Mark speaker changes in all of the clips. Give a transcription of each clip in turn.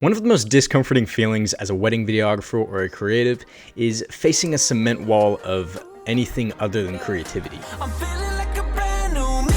Speaker 1: One of the most discomforting feelings as a wedding videographer or a creative is facing a cement wall of anything other than creativity.
Speaker 2: I'm feeling like a brand new me.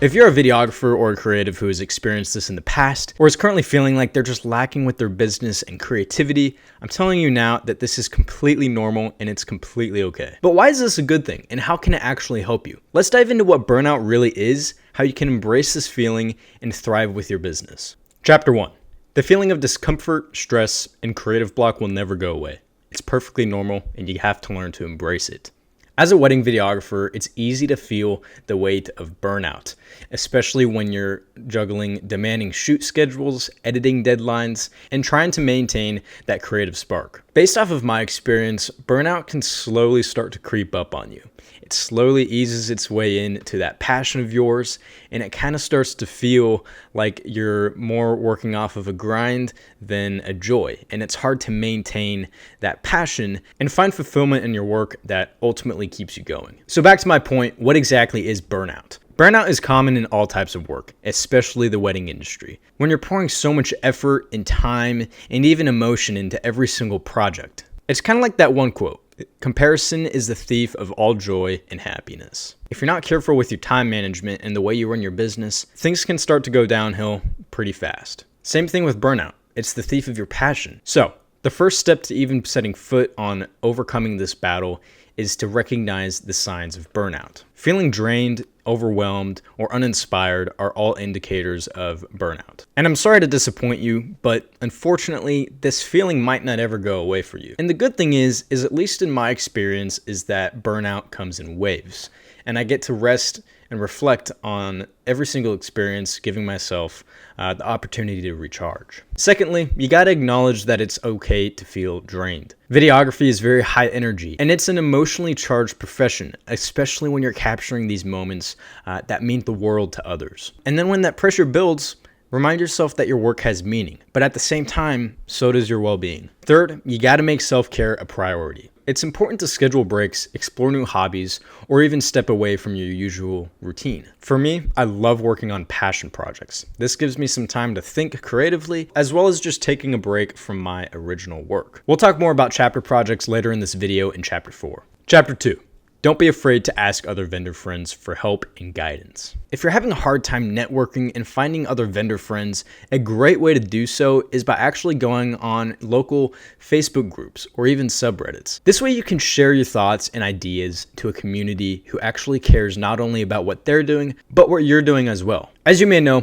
Speaker 1: If you're a videographer or a creative who has experienced this in the past, or is currently feeling like they're just lacking with their business and creativity, I'm telling you now that this is completely normal and it's completely okay. But why is this a good thing, and how can it actually help you? Let's dive into what burnout really is, how you can embrace this feeling and thrive with your business. Chapter 1. The feeling of discomfort, stress, and creative block will never go away. It's perfectly normal and you have to learn to embrace it. As a wedding videographer, it's easy to feel the weight of burnout, especially when you're juggling demanding shoot schedules, editing deadlines, and trying to maintain that creative spark. Based off of my experience, burnout can slowly start to creep up on you. It slowly eases its way into that passion of yours, and it kind of starts to feel like you're more working off of a grind than a joy. And it's hard to maintain that passion and find fulfillment in your work that ultimately keeps you going. So back to my point, what exactly is burnout? Burnout is common in all types of work, especially the wedding industry. When you're pouring so much effort and time and even emotion into every single project. It's kind of like that one quote. Comparison is the thief of all joy and happiness. If you're not careful with your time management and the way you run your business, things can start to go downhill pretty fast. Same thing with burnout. It's the thief of your passion. So, the first step to even setting foot on overcoming this battle is to recognize the signs of burnout. Feeling drained, overwhelmed, or uninspired are all indicators of burnout. And I'm sorry to disappoint you, but unfortunately, this feeling might not ever go away for you. And the good thing is at least in my experience, is that burnout comes in waves. And I get to rest and reflect on every single experience, giving myself the opportunity to recharge. Secondly, you gotta acknowledge that it's okay to feel drained. Videography is very high energy, and it's an emotionally charged profession, especially when you're capturing these moments that mean the world to others. And then when that pressure builds, remind yourself that your work has meaning, but at the same time, so does your well-being. Third, you gotta make self-care a priority. It's important to schedule breaks, explore new hobbies, or even step away from your usual routine. For me, I love working on passion projects. This gives me some time to think creatively, as well as just taking a break from my original work. We'll talk more about chapter projects later in this video in Chapter 4. Chapter 2. Don't be afraid to ask other vendor friends for help and guidance. If you're having a hard time networking and finding other vendor friends, a great way to do so is by actually going on local Facebook groups or even subreddits. This way you can share your thoughts and ideas to a community who actually cares not only about what they're doing, but what you're doing as well. As you may know,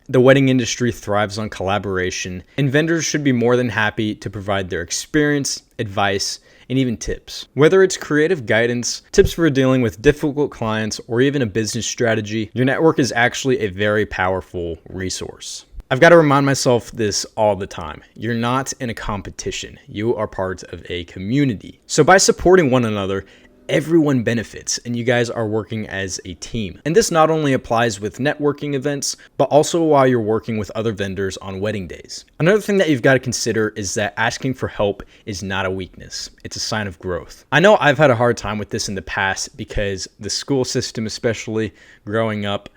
Speaker 1: the wedding industry thrives on collaboration, and vendors should be more than happy to provide their experience, advice, and even tips. Whether it's creative guidance, tips for dealing with difficult clients, or even a business strategy, your network is actually a very powerful resource. I've got to remind myself this all the time. You're not in a competition. You are part of a community. So by supporting one another, everyone benefits, and you guys are working as a team. And this not only applies with networking events, but also while you're working with other vendors on wedding days. Another thing that you've got to consider is that asking for help is not a weakness. It's a sign of growth. I know I've had a hard time with this in the past because the school system, especially growing up,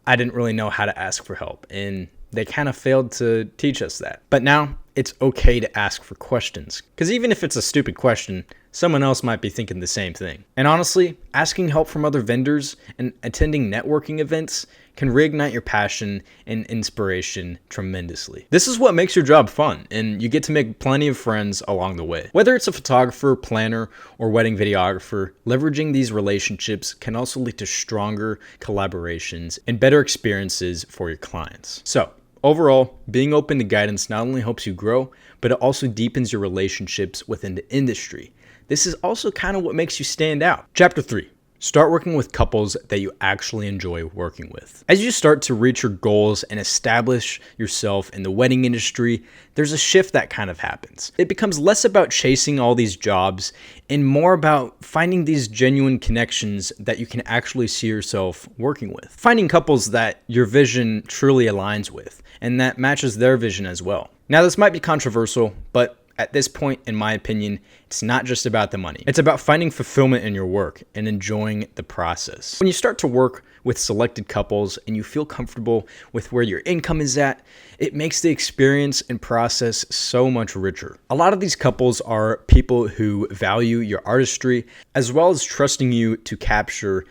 Speaker 1: I didn't really know how to ask for help, and they kind of failed to teach us that. But now it's okay to ask for questions, because even if it's a stupid question, someone else might be thinking the same thing. And honestly, asking help from other vendors and attending networking events can reignite your passion and inspiration tremendously. This is what makes your job fun, and you get to make plenty of friends along the way. Whether it's a photographer, planner, or wedding videographer, leveraging these relationships can also lead to stronger collaborations and better experiences for your clients. So, overall, being open to guidance not only helps you grow, but it also deepens your relationships within the industry. This is also kind of what makes you stand out. Chapter 3. Start working with couples that you actually enjoy working with. As you start to reach your goals and establish yourself in the wedding industry, there's a shift that kind of happens. It becomes less about chasing all these jobs and more about finding these genuine connections that you can actually see yourself working with. Finding couples that your vision truly aligns with and that matches their vision as well. Now, this might be controversial, but At this point, in my opinion, it's not just about the money. It's about finding fulfillment in your work and enjoying the process. When you start to work with selected couples and you feel comfortable with where your income is at, it makes the experience and process so much richer. A lot of these couples are people who value your artistry as well as trusting you to capture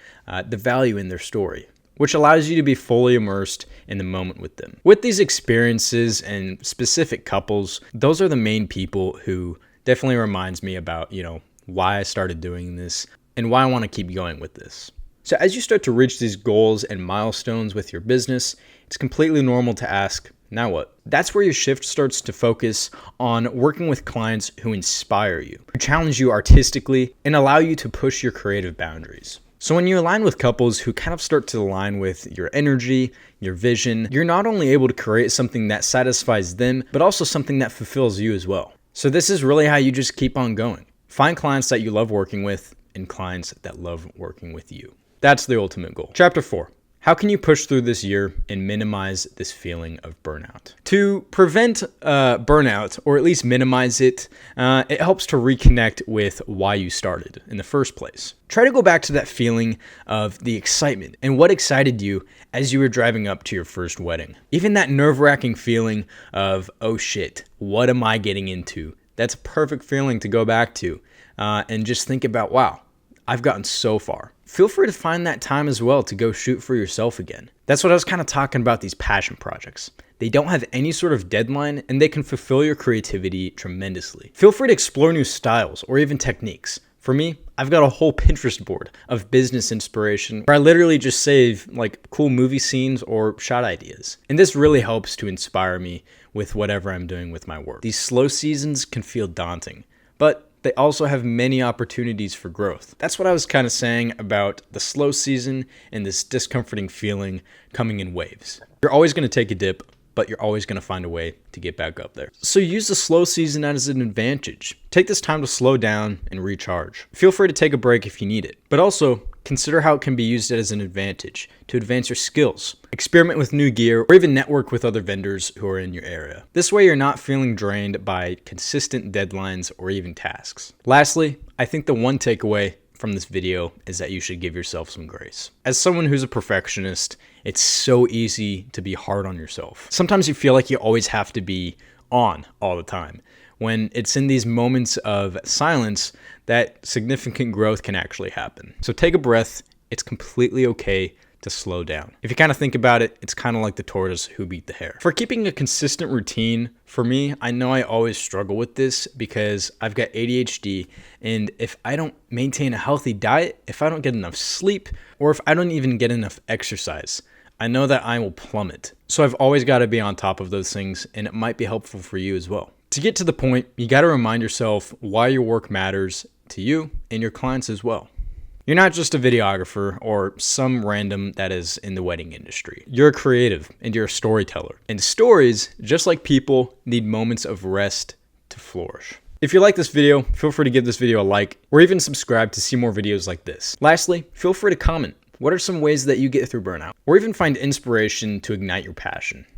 Speaker 1: the value in their story, which allows you to be fully immersed in the moment with them. With these experiences and specific couples, those are the main people who definitely reminds me about, why I started doing this and why I want to keep going with this. So as you start to reach these goals and milestones with your business, it's completely normal to ask, now what? That's where your shift starts to focus on working with clients who inspire you, who challenge you artistically, and allow you to push your creative boundaries. So when you align with couples who kind of start to align with your energy, your vision, you're not only able to create something that satisfies them, but also something that fulfills you as well. So this is really how you just keep on going. Find clients that you love working with and clients that love working with you. That's the ultimate goal. Chapter 4. How can you push through this year and minimize this feeling of burnout? To prevent burnout, or at least minimize it, it helps to reconnect with why you started in the first place. Try to go back to that feeling of the excitement and what excited you as you were driving up to your first wedding. Even that nerve-wracking feeling of, oh shit, what am I getting into? That's a perfect feeling to go back to and just think about, wow, I've gotten so far. Feel free to find that time as well to go shoot for yourself again. That's what I was kind of talking about, these passion projects. They don't have any sort of deadline and they can fulfill your creativity tremendously. Feel free to explore new styles or even techniques. For me, I've got a whole Pinterest board of business inspiration where I literally just save like cool movie scenes or shot ideas. And this really helps to inspire me with whatever I'm doing with my work. These slow seasons can feel daunting, but they also have many opportunities for growth. That's what I was kind of saying about the slow season and this discomforting feeling coming in waves. You're always going to take a dip, but you're always going to find a way to get back up there. So use the slow season as an advantage. Take this time to slow down and recharge. Feel free to take a break if you need it, but also consider how it can be used as an advantage to advance your skills. Experiment with new gear or even network with other vendors who are in your area. This way you're not feeling drained by consistent deadlines or even tasks. Lastly, I think the one takeaway from this video is that you should give yourself some grace. As someone who's a perfectionist, it's so easy to be hard on yourself. Sometimes you feel like you always have to be on all the time, when it's in these moments of silence that significant growth can actually happen. So take a breath. It's completely okay to slow down. If you kind of think about it, it's kind of like the tortoise who beat the hare. For keeping a consistent routine, for me, I know I always struggle with this because I've got ADHD, and if I don't maintain a healthy diet, if I don't get enough sleep, or if I don't even get enough exercise, I know that I will plummet. So I've always got to be on top of those things, and it might be helpful for you as well. To get to the point, you got to remind yourself why your work matters to you and your clients as well. You're not just a videographer or some random that is in the wedding industry. You're a creative and you're a storyteller. And stories, just like people, need moments of rest to flourish. If you like this video, feel free to give this video a like or even subscribe to see more videos like this. Lastly, feel free to comment. What are some ways that you get through burnout? Or even find inspiration to ignite your passion?